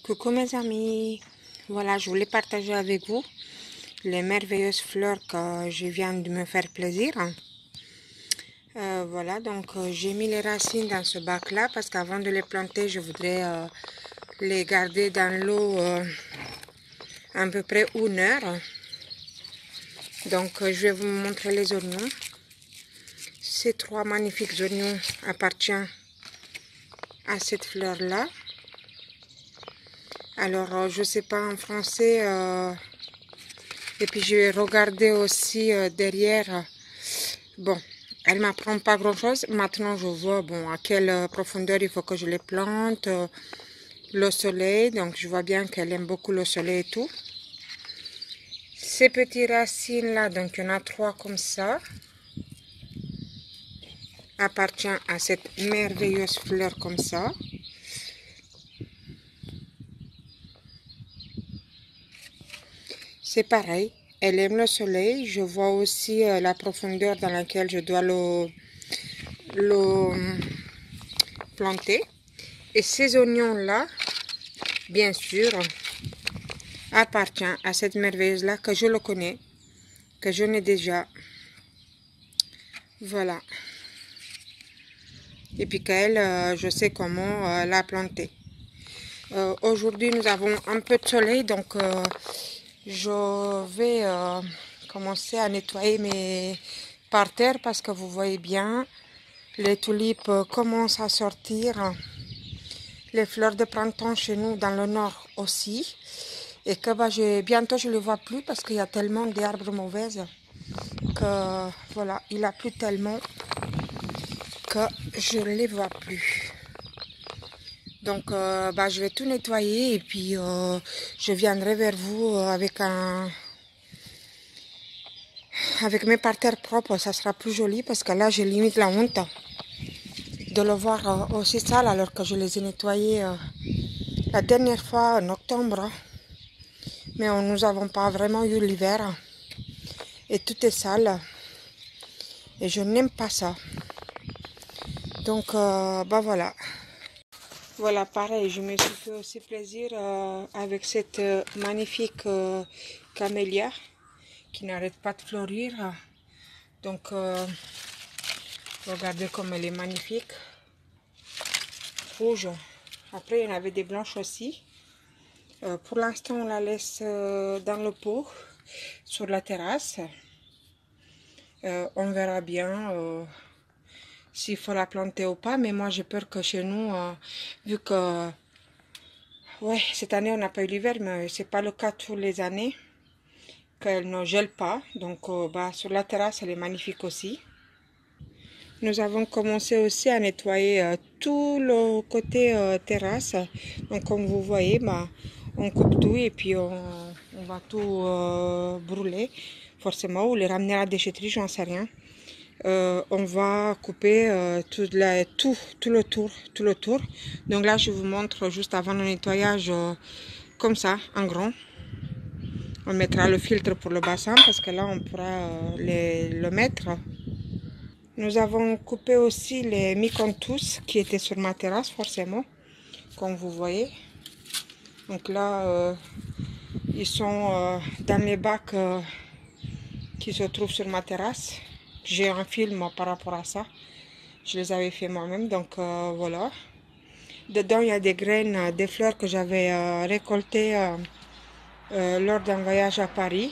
Coucou mes amis, voilà, je voulais partager avec vous les merveilleuses fleurs que je viens de me faire plaisir. Voilà, donc j'ai mis les racines dans ce bac là parce qu'avant de les planter, je voudrais les garder dans l'eau à peu près 1 heure. Donc je vais vous montrer les oignons. Ces 3 magnifiques oignons appartiennent à cette fleur là. Alors je sais pas en français, et puis je vais regarder aussi derrière. Bon, elle m'apprend pas grand chose. Maintenant je vois bon à quelle profondeur il faut que je les plante, le soleil. Donc je vois bien qu'elle aime beaucoup le soleil et tout. Ces petites racines là, donc il y en a 3 comme ça, appartient à cette merveilleuse fleur comme ça. C'est pareil, elle aime le soleil. Je vois aussi la profondeur dans laquelle je dois le planter. Et ces oignons là, bien sûr, appartient à cette merveilleuse là que je le connais, que je n'ai déjà. Voilà. Et puis qu'elle, je sais comment la planter. Aujourd'hui nous avons un peu de soleil, donc je vais commencer à nettoyer mes parterres parce que vous voyez bien, les tulipes commencent à sortir. Les fleurs de printemps chez nous dans le nord aussi. Et que bah, bientôt je ne les vois plus parce qu'il y a tellement d'arbres mauvaises que voilà, il a plu tellement que je ne les vois plus. Donc bah, je vais tout nettoyer et puis je viendrai vers vous avec mes parterres propres. Ça sera plus joli parce que là j'ai limite la honte de le voir aussi sale alors que je les ai nettoyés la dernière fois en octobre. Mais nous n'avons pas vraiment eu l'hiver et tout est sale et je n'aime pas ça. Donc bah voilà. Voilà, pareil, je me suis fait aussi plaisir avec cette magnifique camélia qui n'arrête pas de fleurir. Donc regardez comme elle est magnifique, rouge. Après il y en avait des blanches aussi. Pour l'instant on la laisse dans le pot sur la terrasse. On verra bien s'il faut la planter ou pas, mais moi j'ai peur que chez nous, vu que ouais, cette année on n'a pas eu l'hiver, mais c'est pas le cas toutes les années, qu'elle ne gèle pas. Donc bah, sur la terrasse elle est magnifique aussi. Nous avons commencé aussi à nettoyer tout le côté terrasse. Donc comme vous voyez, bah, on coupe tout et puis on va tout brûler forcément ou les ramener à la déchetterie, j'en sais rien. On va couper tout le tour. Donc là je vous montre juste avant le nettoyage comme ça en grand. On mettra le filtre pour le bassin parce que là on pourra le mettre. Nous avons coupé aussi les micanthus qui étaient sur ma terrasse forcément, comme vous voyez. Donc là ils sont dans les bacs qui se trouvent sur ma terrasse. J'ai un film par rapport à ça. Je les avais fait moi-même, donc voilà. Dedans, il y a des graines, des fleurs que j'avais récoltées lors d'un voyage à Paris.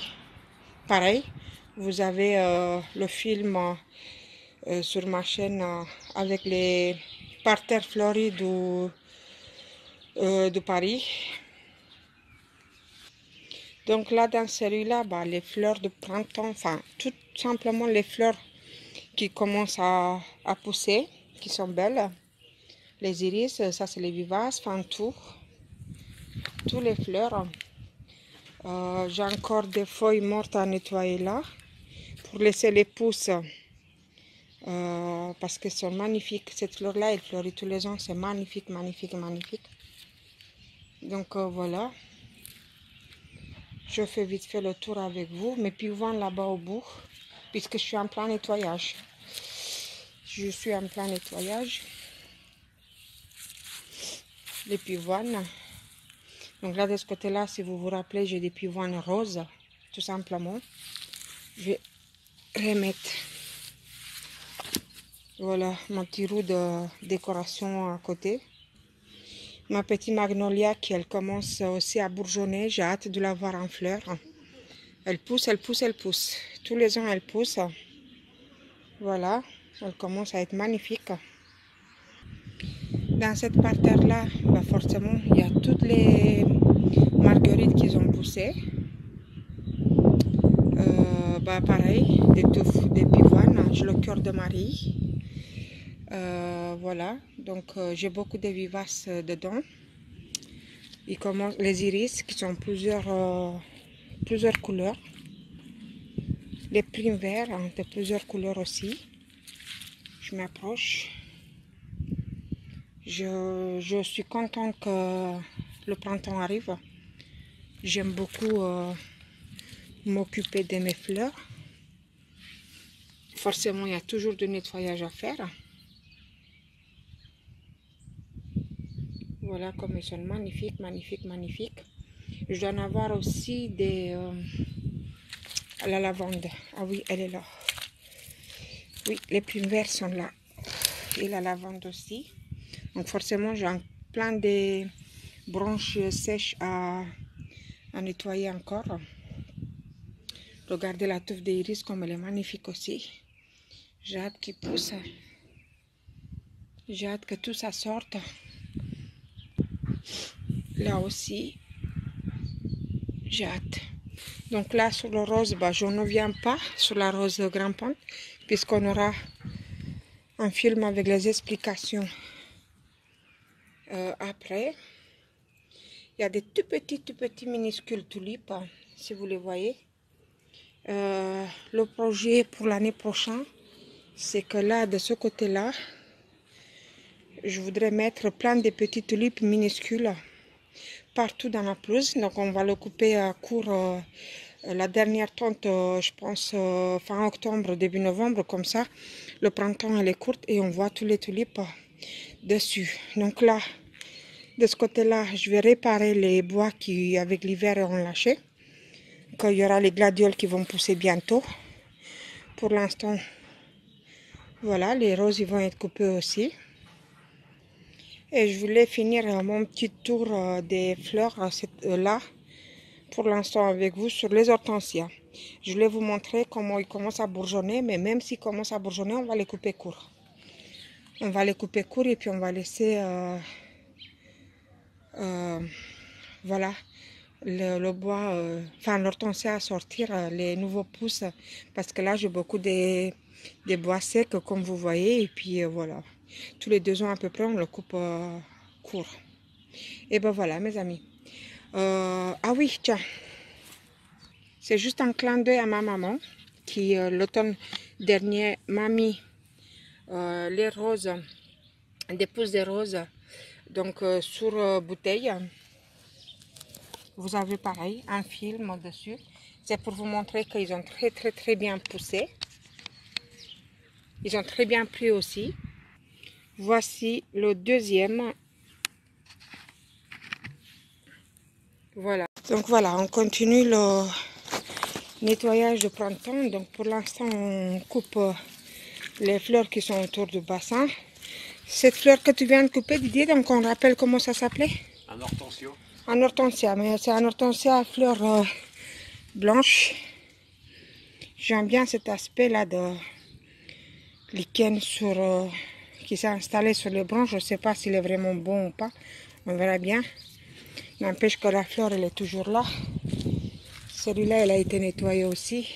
Pareil, vous avez le film sur ma chaîne avec les parterres fleuris de Paris. Donc là, dans celui-là, bah, les fleurs de printemps, enfin, tout simplement les fleurs qui commencent à pousser, qui sont belles. Les iris, ça c'est les vivaces, enfin tout. Tous les fleurs. J'ai encore des feuilles mortes à nettoyer là pour laisser les pousses parce qu'elles sont magnifiques. Cette fleur là elle fleurit tous les ans, c'est magnifique, magnifique, magnifique. Donc voilà, je fais vite fait le tour avec vous. Mes pivoines là-bas au bout, puisque je suis en plein nettoyage. Les pivoines, Donc là, de ce côté-là, si vous vous rappelez, j'ai des pivoines roses, tout simplement. Je vais remettre, voilà, mon petit roux de décoration à côté. Ma petite magnolia qui, elle commence aussi à bourgeonner. J'ai hâte de la voir en fleurs. Elle pousse, elle pousse, elle pousse. Tous les ans, elle pousse. Voilà, elle commence à être magnifique. Dans cette parterre-là, bah forcément, il y a toutes les marguerites qui ont poussé. Bah pareil, des pivoines, j'ai le cœur de Marie. Voilà, donc j'ai beaucoup de vivaces dedans. Il commence les iris qui sont plusieurs couleurs. Les primes verts hein, de plusieurs couleurs aussi. Je m'approche. Je suis contente que le printemps arrive. J'aime beaucoup m'occuper de mes fleurs. Forcément, il y a toujours du nettoyage à faire. Voilà comme ils sont magnifiques, magnifiques, magnifiques. Je dois en avoir aussi des... la lavande. Ah oui, elle est là. Oui, les plumes vertes sont là. Et la lavande aussi. Donc forcément, j'ai plein de branches sèches à nettoyer encore. Regardez la touffe d'iris comme elle est magnifique aussi. J'ai hâte qu'il pousse. J'ai hâte que tout ça sorte. Là aussi, j'ai hâte. Donc là, sur le rose, bah, je ne viens pas sur la rose grimpante, puisqu'on aura un film avec les explications après. Il y a des tout petits minuscules tulipes, si vous les voyez. Le projet pour l'année prochaine, c'est que là, de ce côté-là, je voudrais mettre plein de petites tulipes minuscules partout dans la pelouse. Donc on va le couper à court. La dernière tonte, je pense, fin octobre, début novembre, comme ça. Le printemps, elle est courte et on voit tous les tulipes dessus. Donc là, de ce côté-là, je vais réparer les bois qui, avec l'hiver, ont lâché. Qu'il y aura les gladioles qui vont pousser bientôt. Pour l'instant, voilà, les roses, ils vont être coupés aussi. Et je voulais finir mon petit tour des fleurs là, pour l'instant avec vous, sur les hortensias. Je voulais vous montrer comment ils commencent à bourgeonner, mais même s'ils commencent à bourgeonner, on va les couper court. On va les couper court et puis on va laisser, voilà, le bois, enfin l'hortensia à sortir, les nouveaux pousses, parce que là j'ai beaucoup des bois secs comme vous voyez, et puis voilà, tous les 2 ans à peu près on le coupe court. Et ben voilà mes amis. Ah oui, tiens, c'est juste un clin d'œil à ma maman qui l'automne dernier m'a mis les roses, des pousses de roses, donc sur bouteille. Vous avez pareil un film dessus. C'est pour vous montrer qu'ils ont très bien poussé. Ils ont très bien pris aussi. Voici le deuxième. Voilà. Donc voilà, on continue le nettoyage de printemps. Donc pour l'instant, on coupe les fleurs qui sont autour du bassin. Cette fleur que tu viens de couper, Didier, donc on rappelle comment ça s'appelait? Un hortensia. Un hortensia, mais c'est un hortensia à fleurs blanches. J'aime bien cet aspect-là de lichen sur, qui s'est installé sur les branches. Je ne sais pas s'il est vraiment bon ou pas. On verra bien. N'empêche que la fleur, elle est toujours là. Celui-là, elle a été nettoyé aussi.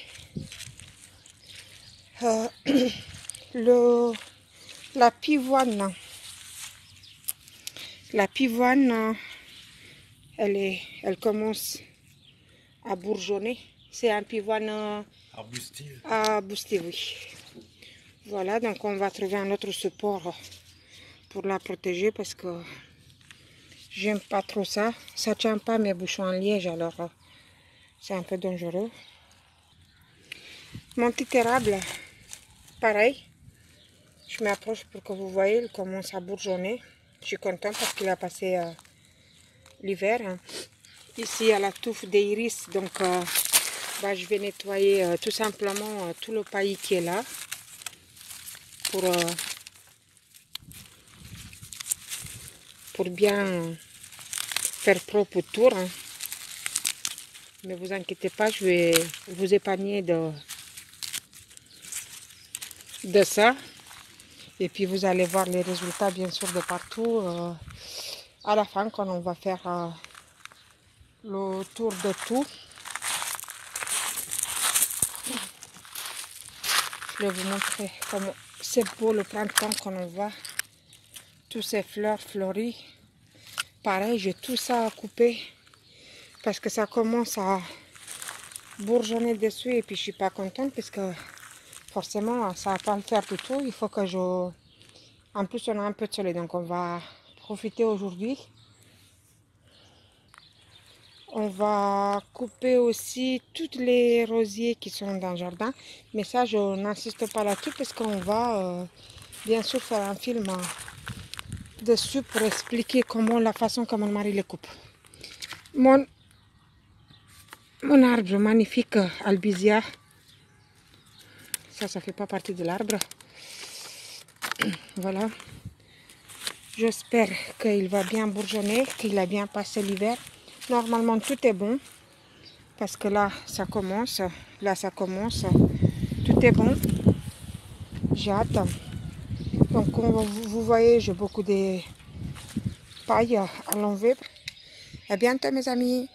La pivoine. La pivoine, elle commence à bourgeonner. C'est un pivoine Arbustive. arbustif, oui. Voilà, donc on va trouver un autre support pour la protéger parce que j'aime pas trop ça. Ça tient pas mes bouchons en liège, alors c'est un peu dangereux. Mon petit érable, pareil. Je m'approche pour que vous voyez, il commence à bourgeonner. Je suis contente parce qu'il a passé l'hiver. Ici, il y a la touffe d'iris, donc je vais nettoyer tout simplement tout le paillis qui est là pour bien faire propre autour. Hein. Ne vous inquiétez pas, je vais vous épargner de ça. Et puis vous allez voir les résultats bien sûr de partout à la fin quand on va faire le tour de tout. Je vais vous montrer comment c'est beau le printemps quand on voit tous ces fleurs fleuries. Pareil, j'ai tout ça à couper parce que ça commence à bourgeonner dessus et puis je suis pas contente parce que forcément ça va pas le faire du tout. Il faut que je... En plus on a un peu de soleil donc on va profiter aujourd'hui. On va couper aussi toutes les rosiers qui sont dans le jardin. Mais ça, je n'insiste pas là-dessus parce qu'on va bien sûr faire un film dessus pour expliquer comment la façon comme mon mari les coupe. Mon arbre magnifique albizia. Ça fait pas partie de l'arbre. Voilà. J'espère qu'il va bien bourgeonner, qu'il a bien passé l'hiver. Normalement, tout est bon. Parce que là, ça commence. Là, ça commence. Tout est bon. J'ai hâte. Donc, comme vous voyez, j'ai beaucoup de paille à l'enlever. À bientôt, mes amis.